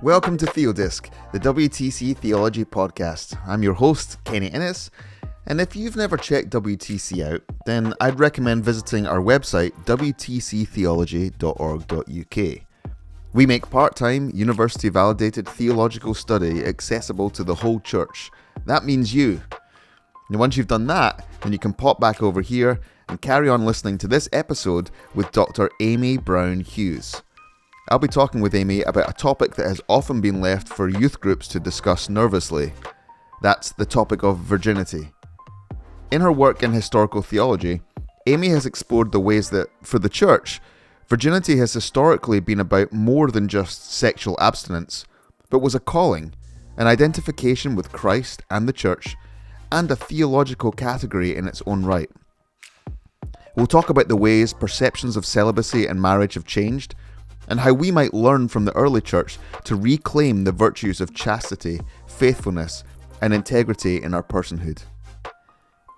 Welcome to TheoDisc, the WTC Theology podcast. I'm your host, Kenny Innes, and if you've never checked WTC out, then I'd recommend visiting our website, wtctheology.org.uk. We make part-time, university-validated theological study accessible to the whole church. That means you. And once you've done that, then you can pop back over here and carry on listening to this episode with Dr Amy Brown Hughes. I'll be talking with Amy about a topic that has often been left for youth groups to discuss nervously. That's the topic of virginity. In her work in historical theology, Amy has explored the ways that, for the church, virginity has historically been about more than just sexual abstinence, but was a calling, an identification with Christ and the church, and a theological category in its own right. We'll talk about the ways perceptions of celibacy and marriage have changed, and how we might learn from the early church to reclaim the virtues of chastity, faithfulness, and integrity in our personhood.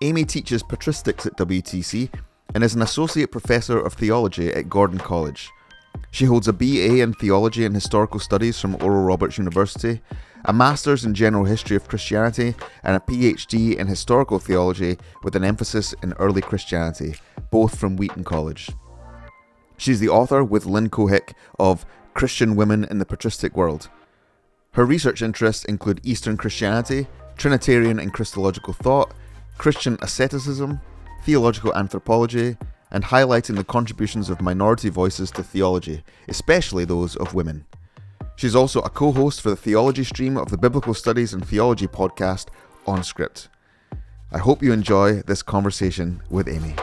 Amy teaches Patristics at WTC and is an associate professor of theology at Wheaton College. She holds a BA in Theology and Historical Studies from Oral Roberts University, a Master's in General History of Christianity, and a PhD in Historical Theology with an emphasis in early Christianity, both from Wheaton College. She's the author, with Lynn Cohick, of Christian Women in the Patristic World. Her research interests include Eastern Christianity, Trinitarian and Christological thought, Christian asceticism, theological anthropology, and highlighting the contributions of minority voices to theology, especially those of women. She's also a co-host for the theology stream of the Biblical Studies and Theology podcast, OnScript. I hope you enjoy this conversation with Amy.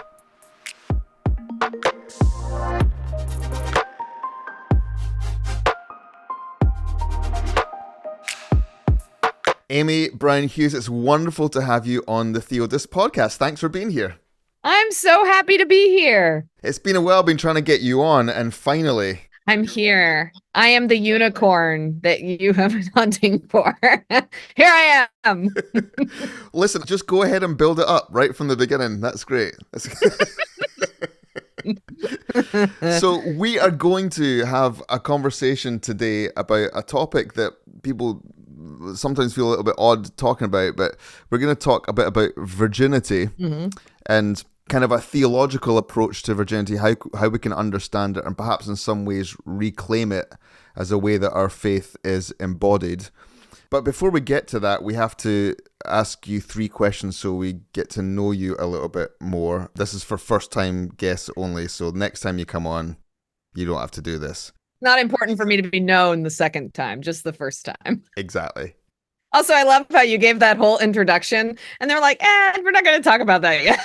Amy Brown Hughes, it's wonderful to have you on the TheoDisc podcast. Thanks for being here. I'm so happy to be here. It's been a while, been trying to get you on, and finally. I'm here. I am the unicorn that you have been hunting for. Here I am. Listen, just go ahead and build it up right from the beginning. That's great. So we are going to have a conversation today about a topic that people sometimes feel a little bit odd talking about, but we're going to talk a bit about virginity and kind of a theological approach to virginity, how we can understand it and perhaps in some ways reclaim it as a way that our faith is embodied. But before we get to that, we have to ask you 3 questions so we get to know you a little bit more. This is for first-time guests only, so next time you come on, you don't have to do this. Not important for me to be known the second time, just the first time. Exactly. Also, I love how you gave that whole introduction, and they're like, we're not going to talk about that yet.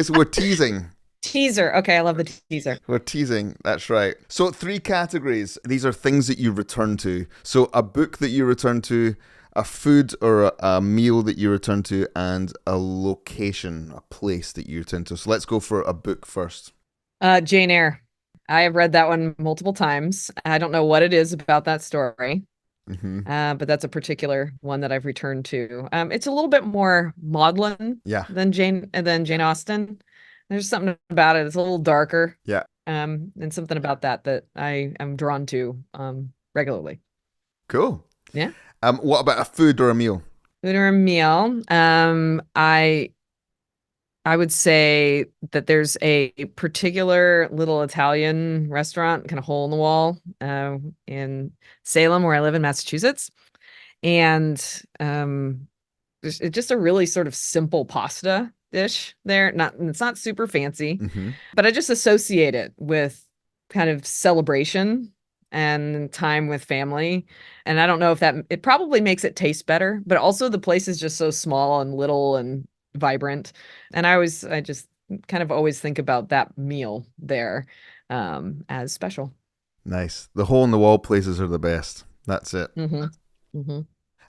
We're teasing. Teaser. Okay, I love the teaser. We're teasing, that's right. So 3 categories. These are things that you return to. So a book that you return to, a food or a meal that you return to, and a location, a place that you return to. So let's go for a book first. Jane Eyre. I have read that one multiple times. I don't know what it is about that story, but that's a particular one that I've returned to. It's a little bit more maudlin than Jane Austen. There's something about it. It's a little darker. Yeah. And something about that I am drawn to regularly. Cool. Yeah. What about a food or a meal? Food or a meal. I would say that there's a particular little Italian restaurant, kind of hole in the wall, in Salem, where I live in Massachusetts. And it's just a really sort of simple pasta dish there. It's not super fancy, but I just associate it with kind of celebration and time with family. And I don't know if it probably makes it taste better, but also the place is just so small and little and vibrant. And I just kind of always think about that meal there as special. Nice. The hole in the wall places are the best. That's it. And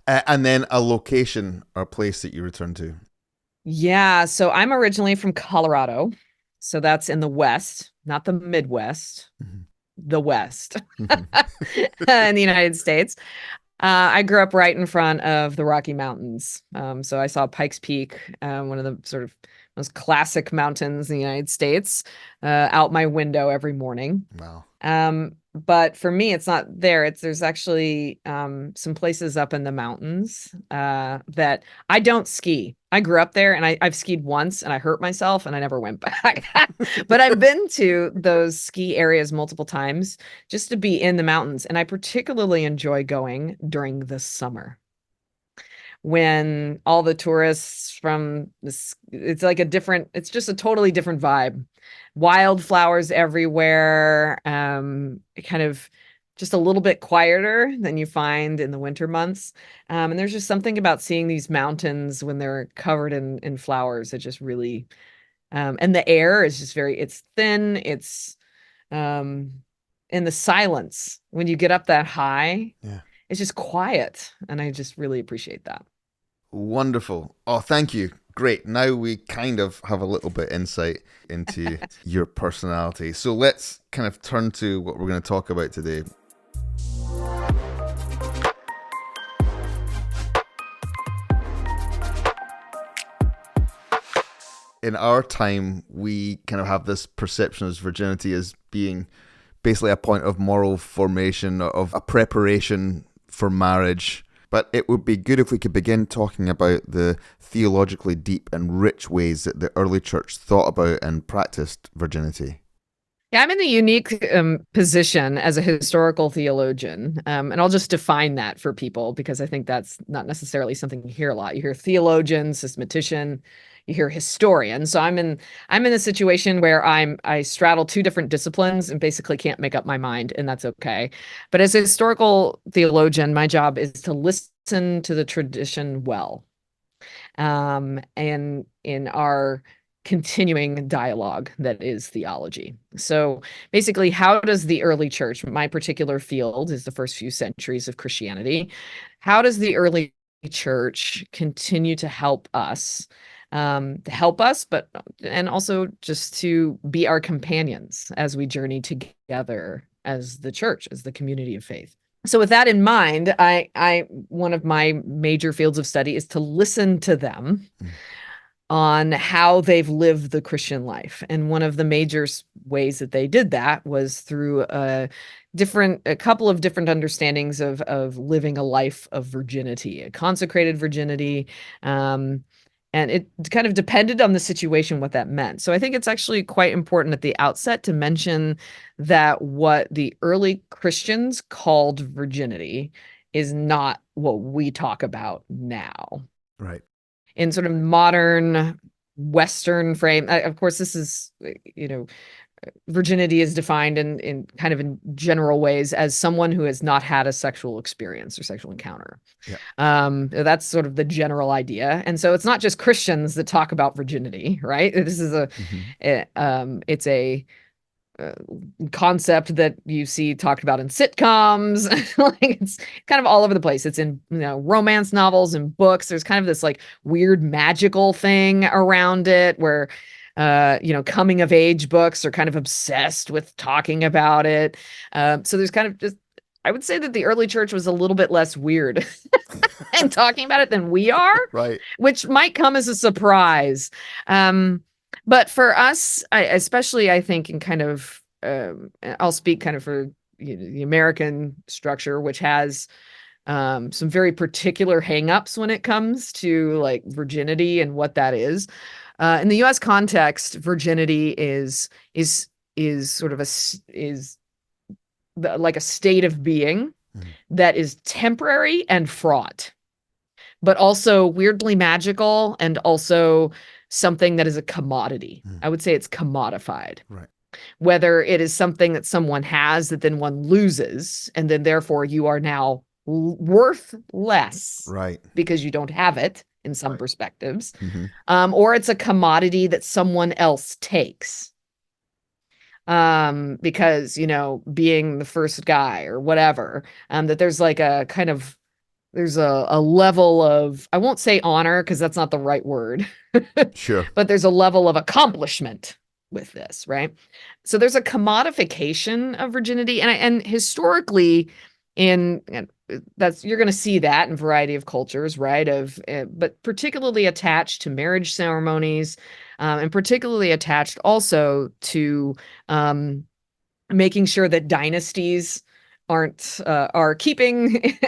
then a location or place that you return to. Yeah. So I'm originally from Colorado. So that's in the West, not the Midwest, the West in the United States. I grew up right in front of the Rocky Mountains. So I saw Pikes Peak, one of the sort of most classic mountains in the United States, out my window every morning. Wow. but for me, it's not there. There's actually some places up in the mountains that I don't ski. I grew up there, and I've skied once, and I hurt myself, and I never went back. But I've been to those ski areas multiple times just to be in the mountains, and I particularly enjoy going during the summer when all the tourists from this, it's like it's just a totally different vibe. Wildflowers everywhere, kind of just a little bit quieter than you find in the winter months. And there's just something about seeing these mountains when they're covered in flowers that just really, and the air is just it's thin, um, in the silence when you get up that high. Yeah. It's just quiet, and I just really appreciate that. Wonderful. Oh, thank you. Great. Now we kind of have a little bit insight into your personality. So let's kind of turn to what we're going to talk about today. In our time, we kind of have this perception of virginity as being basically a point of moral formation, of a preparation for marriage. But it would be good if we could begin talking about the theologically deep and rich ways that the early church thought about and practiced virginity. Yeah, I'm in the unique position as a historical theologian, and I'll just define that for people because I think that's not necessarily something you hear a lot. You hear theologian, systematician, you hear historian. So I'm in a situation where I straddle two different disciplines and basically can't make up my mind, and that's okay. But as a historical theologian, my job is to listen to the tradition well, and in our continuing dialogue that is theology. So basically, how does the early church, my particular field is the first few centuries of Christianity, how does the early church continue to help us, but and also just to be our companions as we journey together as the church, as the community of faith? So with that in mind, I one of my major fields of study is to listen to them on how they've lived the Christian life. And one of the major ways that they did that was through a couple of different understandings of living a life of virginity, a consecrated virginity. And it kind of depended on the situation what that meant. So I think it's actually quite important at the outset to mention that what the early Christians called virginity is not what we talk about now. Right. In sort of modern Western frame. Of course, this is, virginity is defined in kind of in general ways as someone who has not had a sexual experience or sexual encounter. Yeah. That's sort of the general idea. And so it's not just Christians that talk about virginity, right? This is it's a concept that you see talked about in sitcoms. Like it's kind of all over the place. It's in romance novels and books. There's kind of this like weird magical thing around it where coming of age books are kind of obsessed with talking about it. So there's kind of just, I would say that the early church was a little bit less weird and talking about it than we are, right? Which might come as a surprise. But for us, especially, I think in kind of, I'll speak kind of for the American structure, which has some very particular hangups when it comes to like virginity and what that is. In the U.S. context, virginity is sort of like a state of being that is temporary and fraught, but also weirdly magical and also something that is a commodity. I would say it's commodified. Right. Whether it is something that someone has that then one loses, and then therefore you are now worth less, right, because you don't have it in some perspectives, or it's a commodity that someone else takes. Because, being the first guy or whatever, that there's like a kind of, there's a level of, I won't say honor because that's not the right word. Sure. But there's a level of accomplishment with this, right? So there's a commodification of virginity, and historically, you're going to see that in a variety of cultures, right? But particularly attached to marriage ceremonies, and particularly attached also to making sure that dynasties are keeping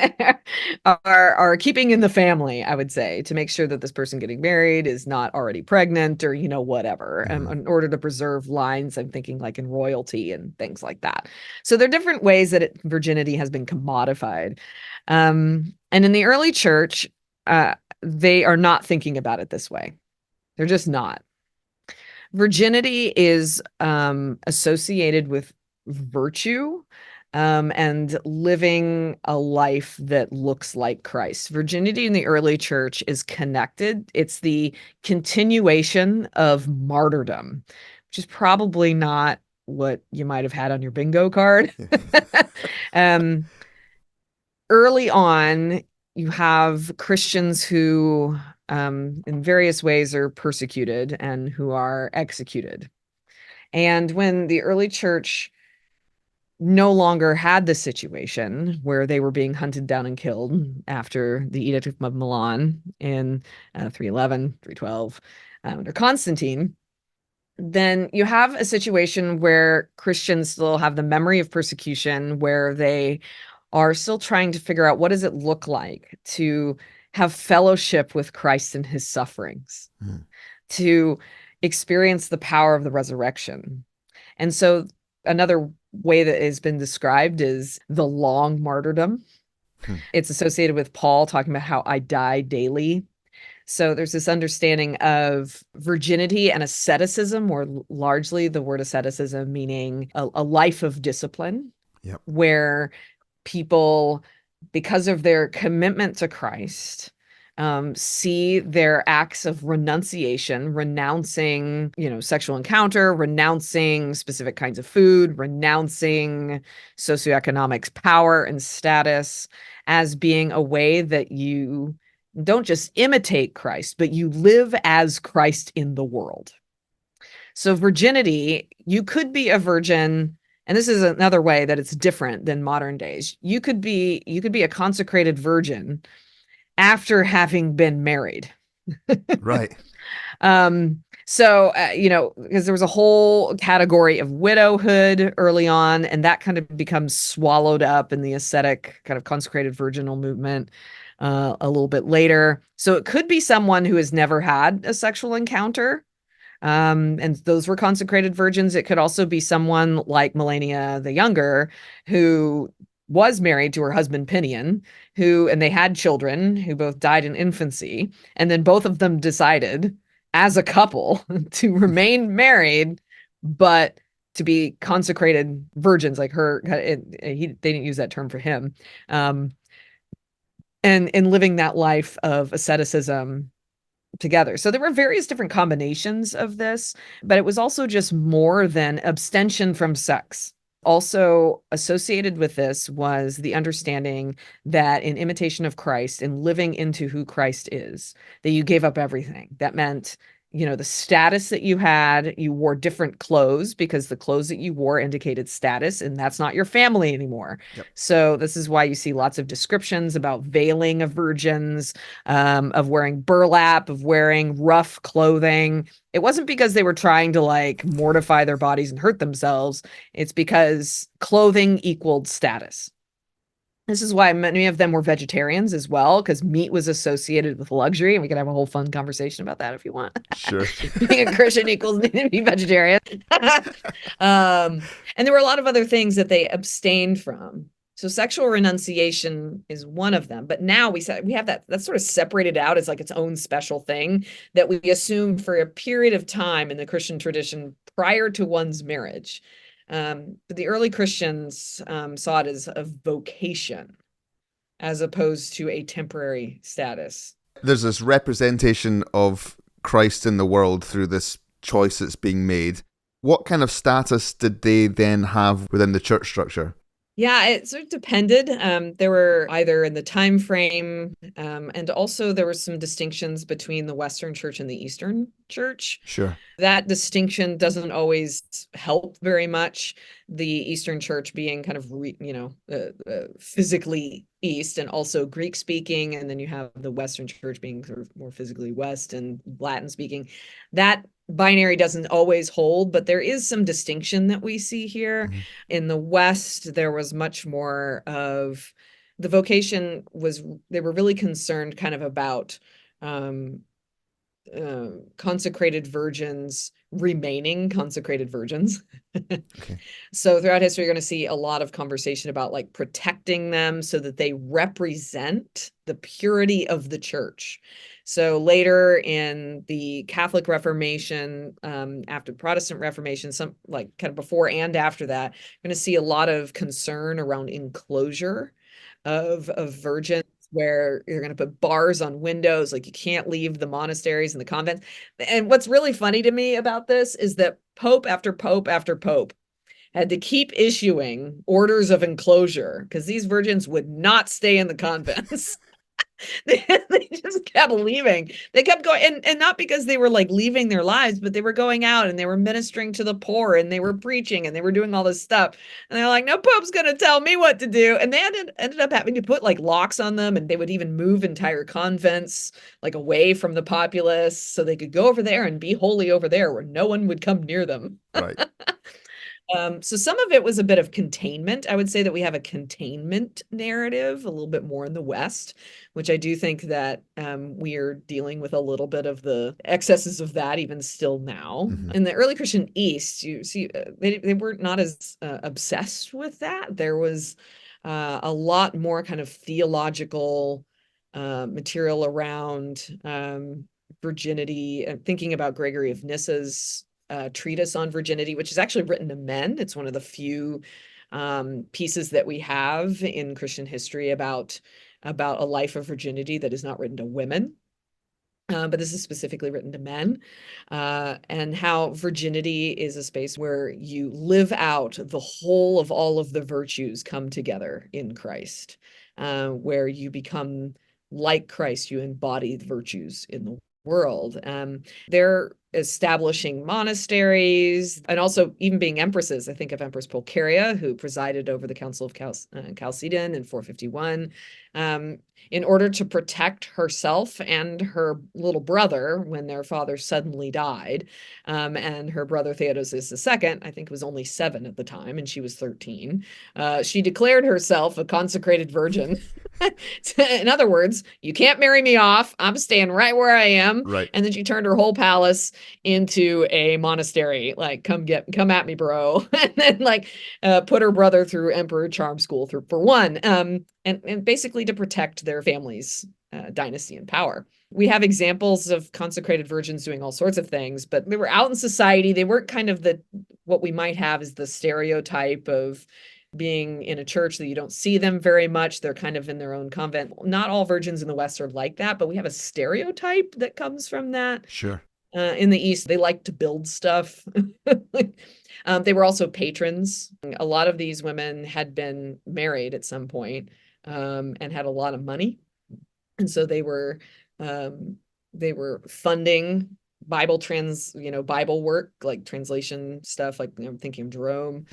are keeping in the family, I would say, to make sure that this person getting married is not already pregnant or whatever. In order to preserve lines, I'm thinking like in royalty and things like that. So there are different ways that virginity has been commodified, and in the early church, they are not thinking about it this way. They're just not. Virginity is associated with virtue, and living a life that looks like Christ. Virginity in the early church is connected. It's the continuation of martyrdom, which is probably not what you might have had on your bingo card. um, Early on, you have Christians who, in various ways, are persecuted and who are executed. And when the early church no longer had the situation where they were being hunted down and killed after the Edict of Milan in 311, 312, under Constantine, then you have a situation where Christians still have the memory of persecution, where they are still trying to figure out what does it look like to have fellowship with Christ in his sufferings, to experience the power of the resurrection. And so another way that has been described is the long martyrdom. It's associated with Paul talking about how I die daily. So there's this understanding of virginity and asceticism, or largely the word asceticism meaning a life of discipline, where people, because of their commitment to Christ, see their acts of renunciation, renouncing, sexual encounter, renouncing specific kinds of food, renouncing socioeconomic power and status, as being a way that you don't just imitate Christ, but you live as Christ in the world. So virginity, you could be a virgin. And this is another way that it's different than modern days. You could be a consecrated virgin after having been married. Right. So, because there was a whole category of widowhood early on, and that kind of becomes swallowed up in the ascetic kind of consecrated virginal movement a little bit later. So it could be someone who has never had a sexual encounter. And those were consecrated virgins. It could also be someone like Melania the Younger, who was married to her husband Pinion, and they had children who both died in infancy. And then both of them decided as a couple to remain married, but to be consecrated virgins, like her. They didn't use that term for him. And living that life of asceticism together. So there were various different combinations of this, but it was also just more than abstention from sex. Also associated with this was the understanding that in imitation of Christ and living into who Christ is, that you gave up everything. That meant, the status that you had, you wore different clothes because the clothes that you wore indicated status, and that's not your family anymore. So this is why you see lots of descriptions about veiling of virgins, of wearing burlap, of wearing rough clothing. It wasn't because they were trying to mortify their bodies and hurt themselves. It's because clothing equaled status. This is why many of them were vegetarians as well, because meat was associated with luxury. And we could have a whole fun conversation about that if you want. Sure. Being a Christian equals needing to be vegetarian. And there were a lot of other things that they abstained from. So sexual renunciation is one of them. But now we have that's sort of separated out as its own special thing that we assume for a period of time in the Christian tradition prior to one's marriage. But the early Christians saw it as a vocation as opposed to a temporary status. There's this representation of Christ in the world through this choice that's being made. What kind of status did they then have within the church structure? Yeah, it sort of depended. There were either in the time frame, and also there were some distinctions between the Western Church and the Eastern Church. Sure. That distinction doesn't always help very much. The Eastern Church being kind of, physically East and also Greek speaking, and then you have the Western Church being sort of more physically West and Latin speaking. That binary doesn't always hold, but there is some distinction that we see here. Mm-hmm. In the West, there was much more of the vocation was, they were really concerned kind of about um, consecrated virgins remaining consecrated virgins. Okay. So throughout history, you're going to see a lot of conversation about like protecting them so that they represent the purity of the church. So later in the Catholic Reformation, after the Protestant Reformation, some like kind of before and after that, you're going to see a lot of concern around enclosure of virgins, where you're going to put bars on windows, like you can't leave the monasteries and the convents. And what's really funny to me about this is that pope after pope after pope had to keep issuing orders of enclosure because these virgins would not stay in the convents. They just kept leaving. They kept going, and not because they were like leaving their lives, but they were going out and they were ministering to the poor and they were preaching and they were doing all this stuff. And they're like, no pope's gonna tell me what to do. And they ended up having to put like locks on them, and they would even move entire convents like away from the populace so they could go over there and be holy over there where no one would come near them. Right. So some of it was a bit of containment. I would say that we have a containment narrative a little bit more in the West, which I do think that we are dealing with a little bit of the excesses of that even still now. Mm-hmm. In the early Christian East, you see they were not as obsessed with that. There was a lot more kind of theological material around virginity, thinking about Gregory of Nyssa's treatise on virginity, which is actually written to men. It's one of the few pieces that we have in Christian history about a life of virginity that is not written to women. But this is specifically written to men, and how virginity is a space where you live out the whole of all of the virtues come together in Christ, where you become like Christ, you embody the virtues in the world. They're establishing monasteries and also even being empresses. I think of Empress Pulcheria, who presided over the Council of Chalcedon in 451, in order to protect herself and her little brother when their father suddenly died. And her brother Theodosius II, I think, was only 7 at the time, and she was 13. She declared herself a consecrated virgin. In other words, you can't marry me off. I'm staying right where I am. Right. And then she turned her whole palace into a monastery. Like, come at me, bro. And then like put her brother through Emperor Charm School for one. And basically to protect their family's dynasty and power. We have examples of consecrated virgins doing all sorts of things, but they were out in society. They weren't kind of what we might have is the stereotype of being in a church that you don't see them very much. They're kind of in their own convent. Not all virgins in the West are like that, but we have a stereotype that comes from that. Sure. In the East, they like to build stuff. They were also patrons. A lot of these women had been married at some point, and had a lot of money. And so they were funding Bible work, like translation stuff, like I'm thinking of Jerome,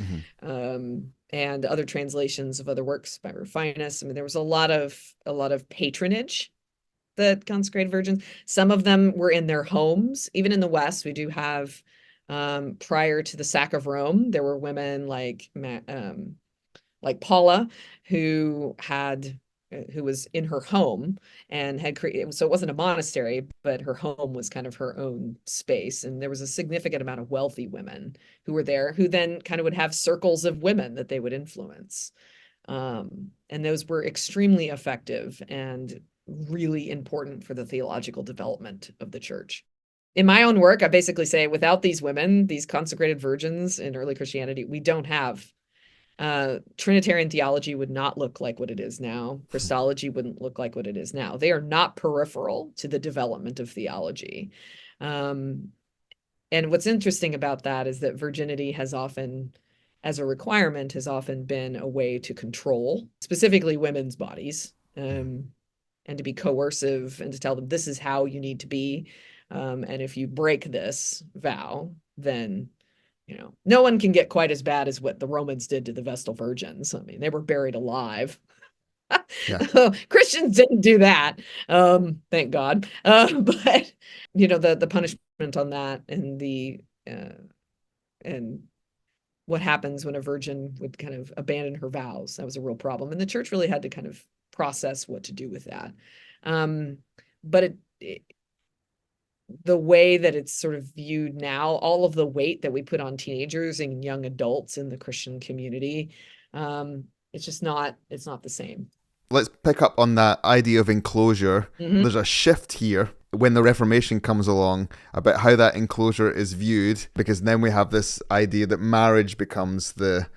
and other translations of other works by Rufinus. I mean, there was a lot of patronage that consecrated virgins. Some of them were in their homes. Even in the West, we do have, prior to the sack of Rome, there were women like Paula, who was in her home and had created, so it wasn't a monastery, but her home was kind of her own space. And there was a significant amount of wealthy women who were there, who then kind of would have circles of women that they would influence. And those were extremely effective and really important for the theological development of the church. In my own work, I basically say, without these women, these consecrated virgins in early Christianity, we don't have Trinitarian theology would not look like what it is now. Christology wouldn't look like what it is now. They are not peripheral to the development of theology. And what's interesting about that is that virginity has often, as a requirement, has often been a way to control, specifically women's bodies, and to be coercive and to tell them this is how you need to be. And if you break this vow, then no one can get quite as bad as what the Romans did to the Vestal Virgins. I mean, they were buried alive. Yeah. Christians didn't do that. Thank God. But the punishment on that and and what happens when a virgin would kind of abandon her vows. That was a real problem. And the church really had to kind of process what to do with that. But the way that it's sort of viewed now, all of the weight that we put on teenagers and young adults in the Christian community, it's not the same. Let's pick up on that idea of enclosure. Mm-hmm. There's a shift here when the Reformation comes along about how that enclosure is viewed, because then we have this idea that marriage becomes the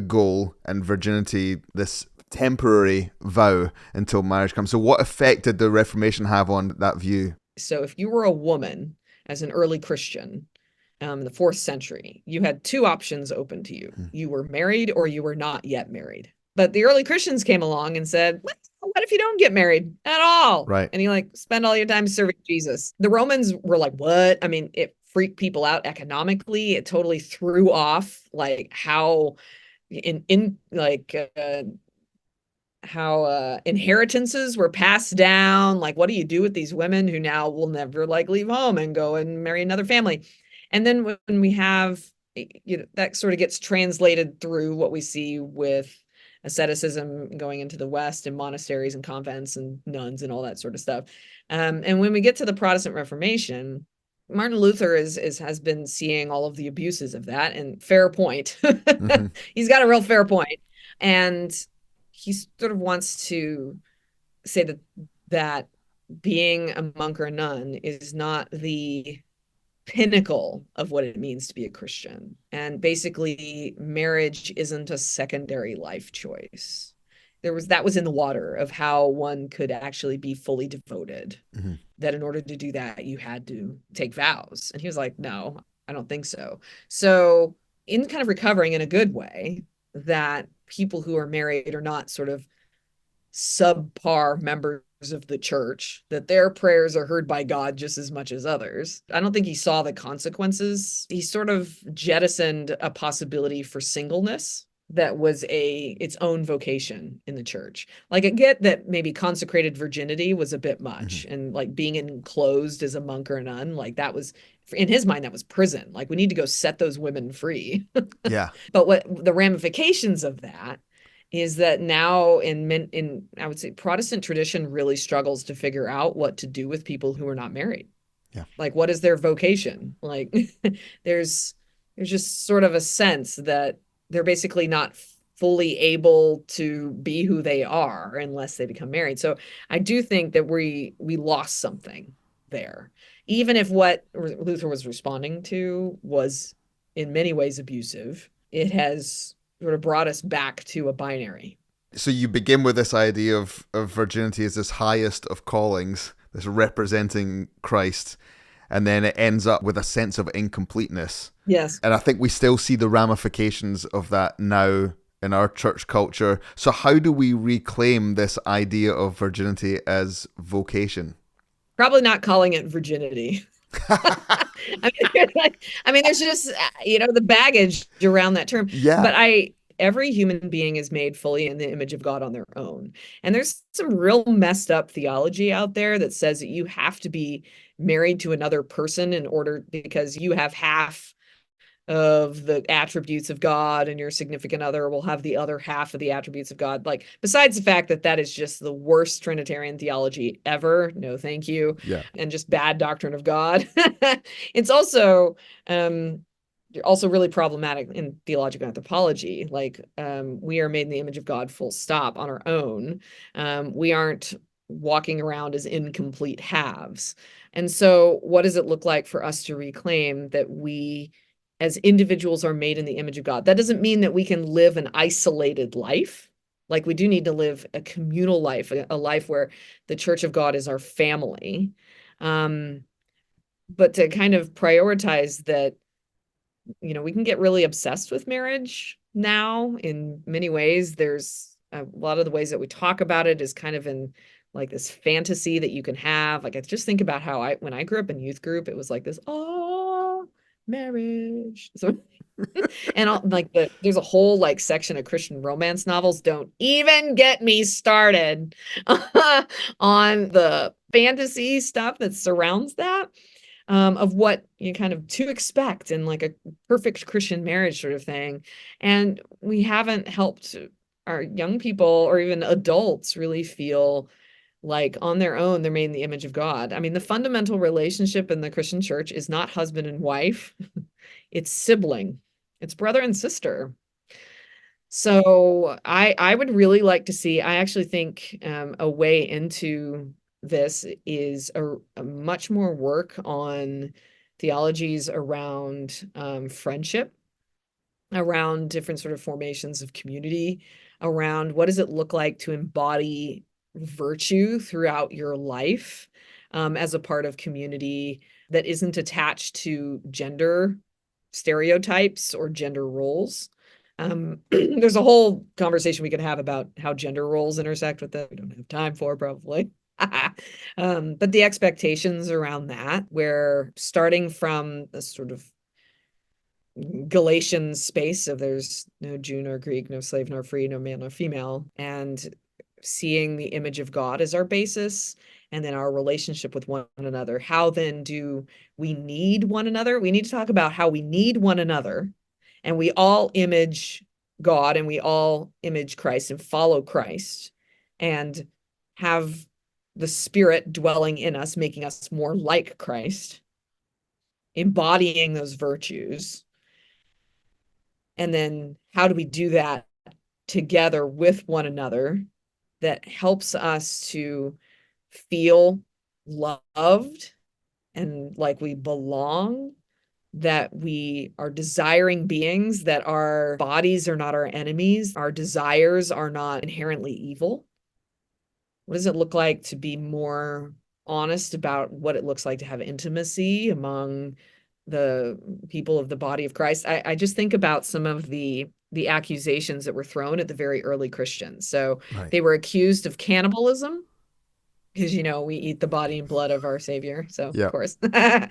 goal and virginity this temporary vow until marriage comes. So what effect did the Reformation have on that view? So if you were a woman as an early Christian in the 4th century, you had 2 options open to you. You were married or you were not yet married. But the early Christians came along and said, well, what if you don't get married at all? Right. And you spend all your time serving Jesus. The Romans were like, what? I mean, it freaked people out economically. It totally threw off how inheritances were passed down. What do you do with these women who now will never leave home and go and marry another family? And then when we have, that sort of gets translated through what we see with asceticism going into the West and monasteries and convents and nuns and all that sort of stuff. And when we get to the Protestant Reformation, Martin Luther has been seeing all of the abuses of that, and fair point. Mm-hmm. He's got a real fair point. And he sort of wants to say that being a monk or a nun is not the pinnacle of what it means to be a Christian. And basically, marriage isn't a secondary life choice. That was in the water of how one could actually be fully devoted. Mm-hmm. That in order to do that, you had to take vows. And he was like, no, I don't think so. So in kind of recovering in a good way, that people who are married are not sort of subpar members of the church, that their prayers are heard by God just as much as others. I don't think he saw the consequences. He sort of jettisoned a possibility for singleness that was its own vocation in the church. I get that maybe consecrated virginity was a bit much, mm-hmm. and being enclosed as a monk or a nun, that was, in his mind, that was prison. We need to go set those women free. Yeah. But what the ramifications of that is that now in I would say Protestant tradition really struggles to figure out what to do with people who are not married. Yeah. What is their vocation? There's just sort of a sense that they're basically not fully able to be who they are unless they become married. So I do think that we lost something there. Even if what Luther was responding to was in many ways abusive, it has sort of brought us back to a binary. So you begin with this idea of virginity as this highest of callings, this representing Christ, and then it ends up with a sense of incompleteness. Yes. And I think we still see the ramifications of that now in our church culture. So how do we reclaim this idea of virginity as vocation? Probably not calling it virginity. I mean, there's just, the baggage around that term. Yeah. But every human being is made fully in the image of God on their own. And there's some real messed up theology out there that says that you have to be married to another person because you have half of the attributes of God and your significant other will have the other half of the attributes of God. Besides the fact that is just the worst Trinitarian theology ever. No, thank you. Yeah. And just bad doctrine of God. It's also really problematic in theological anthropology. We are made in the image of God, full stop, on our own. We aren't walking around as incomplete halves. And so what does it look like for us to reclaim that we as individuals are made in the image of God? That doesn't mean that we can live an isolated life. We do need to live a communal life, a life where the church of God is our family. But to kind of prioritize that, we can get really obsessed with marriage now in many ways. There's a lot of the ways that we talk about it is kind of in this fantasy that you can have. I just think about how when I grew up in youth group, it was this, marriage. So, and there's a whole section of Christian romance novels. Don't even get me started on the fantasy stuff that surrounds that. of what you kind of to expect in like a perfect Christian marriage sort of thing. And we haven't helped our young people or even adults really feel like on their own they're made in the image of God. I mean, the fundamental relationship in the Christian church is not husband and wife, it's sibling, it's brother and sister. So I would really like to see, I actually think a way into this is a much more work on theologies around friendship, around different sort of formations of community, around what does it look like to embody virtue throughout your life as a part of community that isn't attached to gender stereotypes or gender roles. There's a whole conversation we could have about how gender roles intersect with that. We don't have time for probably. But the expectations around that, where starting from a sort of Galatian space of there's no Jew nor Greek, no slave nor free, no male nor female, and seeing the image of God as our basis, and then our relationship with one another. How then do we need one another? We need to talk about how we need one another, and we all image God and we all image Christ and follow Christ and have the Spirit dwelling in us, making us more like Christ, embodying those virtues. And then how do we do that together with one another that helps us to feel loved and like we belong, that we are desiring beings, that our bodies are not our enemies, our desires are not inherently evil? What does it look like to be more honest about what it looks like to have intimacy among the people of the body of Christ? I just think about some of the accusations that were thrown at the very early Christians. So Right. they were accused of cannibalism because we eat the body and blood of our Savior. So of Yeah. course, the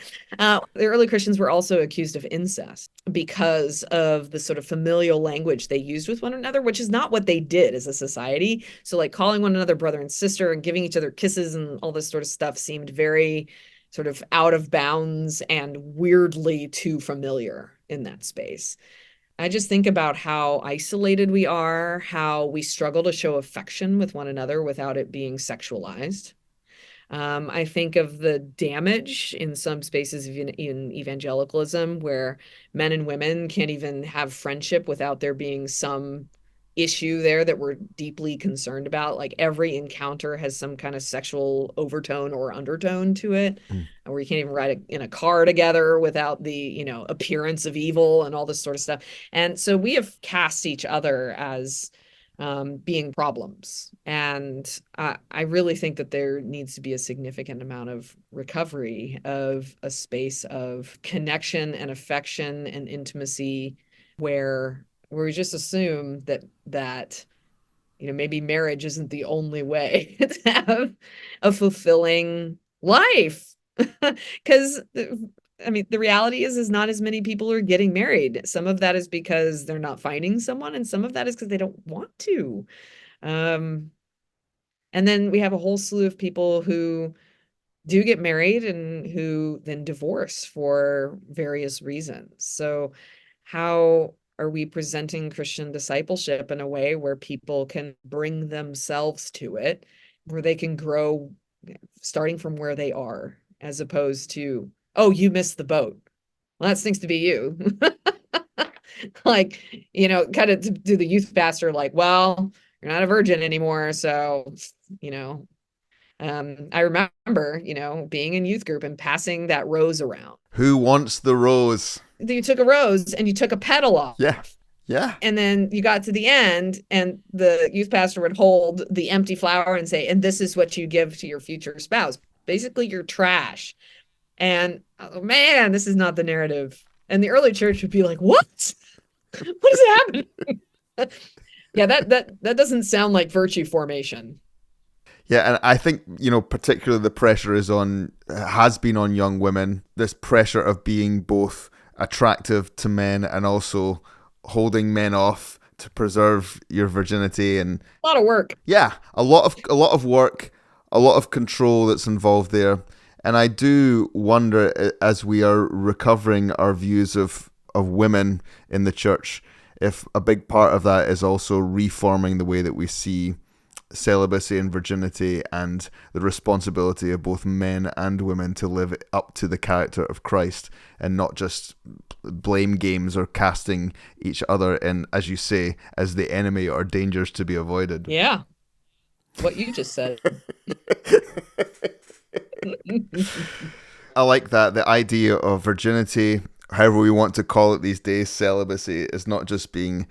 early Christians were also accused of incest because of the sort of familial language they used with one another, which is not what they did as a society. So like calling one another brother and sister and giving each other kisses and all this sort of stuff seemed very sort of out of bounds and weirdly too familiar in that space. I just think about how isolated we are, how we struggle to show affection with one another without it being sexualized. I think of the damage in some spaces in evangelicalism where men and women can't even have friendship without there being some issue there that we're deeply concerned about. Like every encounter has some kind of sexual overtone or undertone to it, Mm. where you can't even ride in a car together without the appearance of evil and all this sort of stuff. And so we have cast each other as being problems. And I really think that there needs to be a significant amount of recovery of a space of connection and affection and intimacy where we just assume that maybe marriage isn't the only way to have a fulfilling life. Because I mean, the reality is not as many people are getting married. Some of that is because they're not finding someone, and some of that is because they don't want to. Um, and then we have a whole slew of people who do get married and who then divorce for various reasons. So, how are we presenting Christian discipleship in a way where people can bring themselves to it, where they can grow starting from where they are, as opposed to, oh, you missed the boat. Well, that stinks to be you. Like, kind of to do the youth pastor, like, well, you're not a virgin anymore. So, you know, I remember, being in youth group and passing that rose around. Who wants the rose? You took a rose and you took a petal off. Yeah. Yeah. And then you got to the end, and the youth pastor would hold the empty flower and say, and this is what you give to your future spouse. Basically, you're trash. And oh, man, this is not the narrative. And the early church would be like, what? What is happening? Yeah, that doesn't sound like virtue formation. Yeah, and I think, particularly the pressure has been on young women, this pressure of being both attractive to men and also holding men off to preserve your virginity. And A lot of work. yeah, a lot of work, a lot of control that's involved there. And I do wonder, as we are recovering our views of women in the church, if a big part of that is also reforming the way that we see celibacy and virginity and the responsibility of both men and women to live up to the character of Christ and not just blame games or casting each other in, as you say, as the enemy or dangers to be avoided. Yeah, what you just said. I like that. The idea of virginity, however we want to call it these days, celibacy, is not just being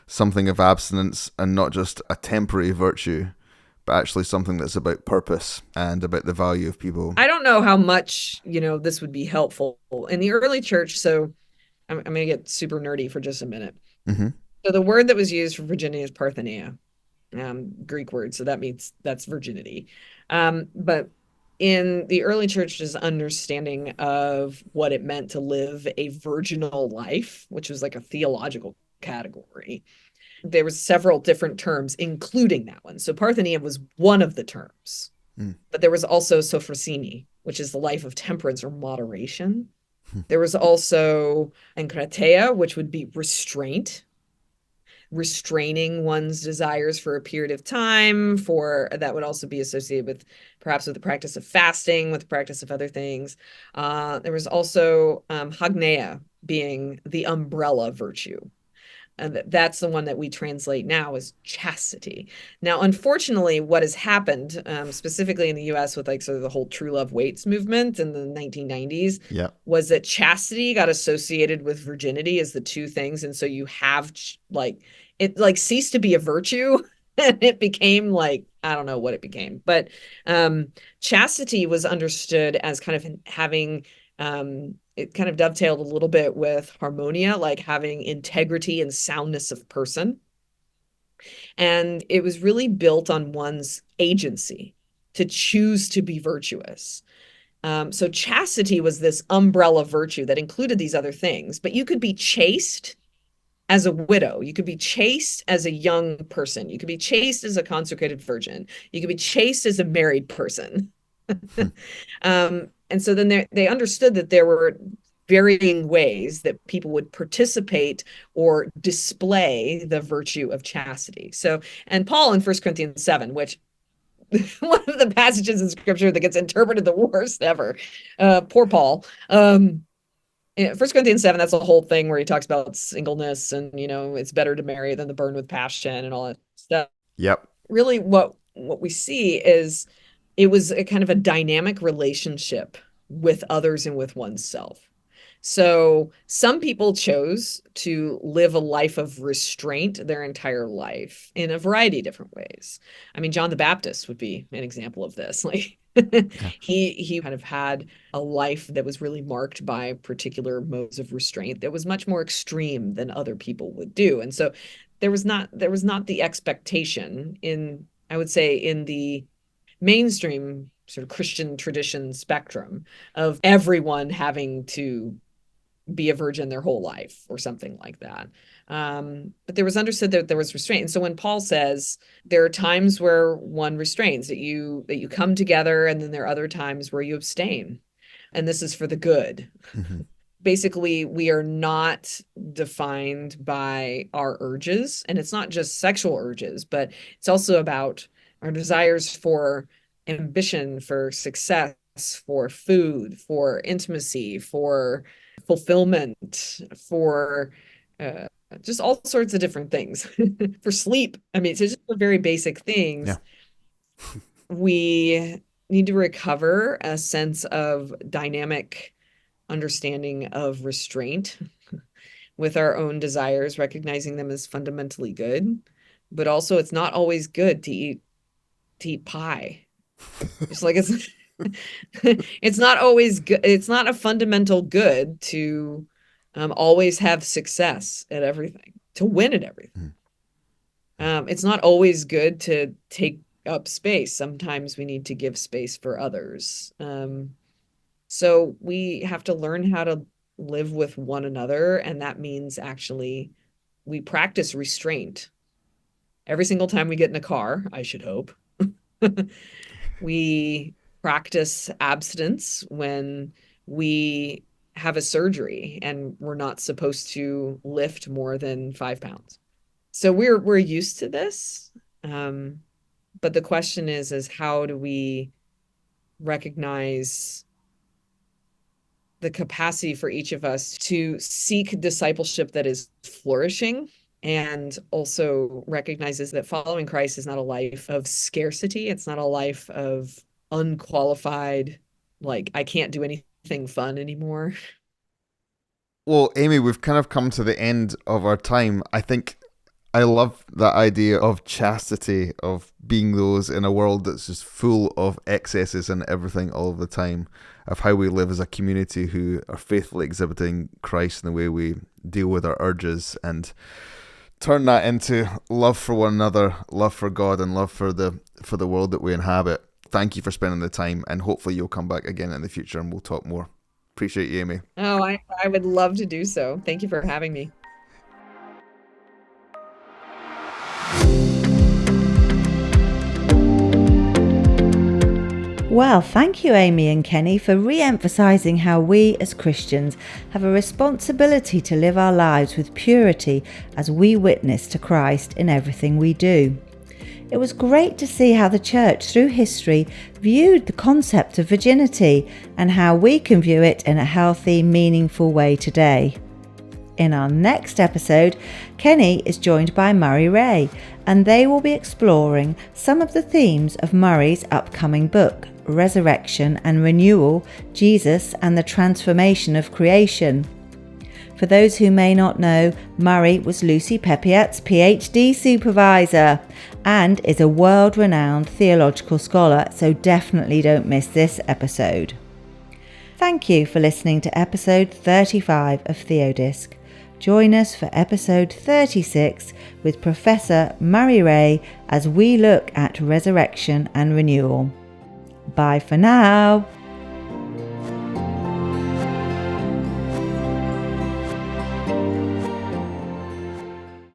something of abstinence and not just a temporary virtue, but actually something that's about purpose and about the value of people. I don't know how much, this would be helpful in the early church. So I'm going to get super nerdy for just a minute. Mm-hmm. So the word that was used for virginity is parthenia, Greek word. So that's virginity. But in the early church's understanding of what it meant to live a virginal life, which was like a theological category, there was several different terms, including that one. So parthenia was one of the terms, but there was also sophrosine, which is the life of temperance or moderation. There was also enkrateia, which would be restraint, restraining one's desires for a period of time. For that would also be associated with perhaps with the practice of fasting, with the practice of other things. There was also hagneia, being the umbrella virtue. And that's the one that we translate now as chastity. Now, unfortunately, what has happened, specifically in the US with like sort of the whole true love waits movement in the 1990s, Yeah. was that chastity got associated with virginity as the two things. And so you have like, it like ceased to be a virtue and it became like, I don't know what it became, but chastity was understood as kind of having it kind of dovetailed a little bit with harmonia, like having integrity and soundness of person. And it was really built on one's agency to choose to be virtuous. So chastity was this umbrella virtue that included these other things, but you could be chaste as a widow. You could be chaste as a young person. You could be chaste as a consecrated virgin. You could be chaste as a married person. And so then they understood that there were varying ways that people would participate or display the virtue of chastity. So, and Paul in 1 Corinthians 7, which one of the passages in scripture that gets interpreted the worst ever. Poor Paul. 1 Corinthians 7, that's a whole thing where he talks about singleness and, it's better to marry than to burn with passion and all that stuff. Yep. Really what we see is it was a kind of a dynamic relationship with others and with oneself. So some people chose to live a life of restraint their entire life in a variety of different ways. I mean, John the Baptist would be an example of this. Like Yeah. he kind of had a life that was really marked by particular modes of restraint that was much more extreme than other people would do. And so there was not the expectation in, I would say, in the mainstream sort of Christian tradition spectrum of everyone having to be a virgin their whole life or something like that. But there was understood that there was restraint. And so when Paul says there are times where one restrains, that you come together, and then there are other times where you abstain. And this is for the good. Mm-hmm. Basically, we are not defined by our urges. And it's not just sexual urges, but it's also about our desires for ambition, for success, for food, for intimacy, for fulfillment, for just all sorts of different things, for sleep. I mean, it's just the very basic Yeah. things. We need to recover a sense of dynamic understanding of restraint with our own desires, recognizing them as fundamentally good. But also, it's not always good to eat pie. Just like it's it's not always good. It's not a fundamental good to always have success at everything, to win at everything. Mm. It's not always good to take up space. Sometimes we need to give space for others. So we have to learn how to live with one another, and that means actually we practice restraint every single time we get in a car, I should hope. We practice abstinence when we have a surgery and we're not supposed to lift more than 5 pounds. So we're used to this. But the question is how do we recognize the capacity for each of us to seek discipleship that is flourishing, and also recognizes that following Christ is not a life of scarcity. It's not a life of unqualified, like, I can't do anything fun anymore. Well, Amy, we've kind of come to the end of our time. I think I love that idea of chastity, of being those in a world that's just full of excesses and everything all the time, of how we live as a community who are faithfully exhibiting Christ in the way we deal with our urges, and turn that into love for one another, love for God, and love for the world that we inhabit. Thank you for spending the time, and hopefully you'll come back again in the future and we'll talk more. Appreciate you, Amy. Oh, I would love to do so. Thank you for having me. Well, thank you, Amy and Kenny, for re-emphasising how we as Christians have a responsibility to live our lives with purity as we witness to Christ in everything we do. It was great to see how the Church through history viewed the concept of virginity and how we can view it in a healthy, meaningful way today. In our next episode, Kenny is joined by Murray Ray, and they will be exploring some of the themes of Murray's upcoming book, Resurrection and Renewal, Jesus and the Transformation of Creation. For those who may not know, Murray was Lucy Peppiatt's PhD supervisor and is a world-renowned theological scholar, so definitely don't miss this episode. Thank you for listening to episode 35 of TheoDisc. Join us for episode 36 with Professor Murray Ray as we look at resurrection and renewal. Bye for now.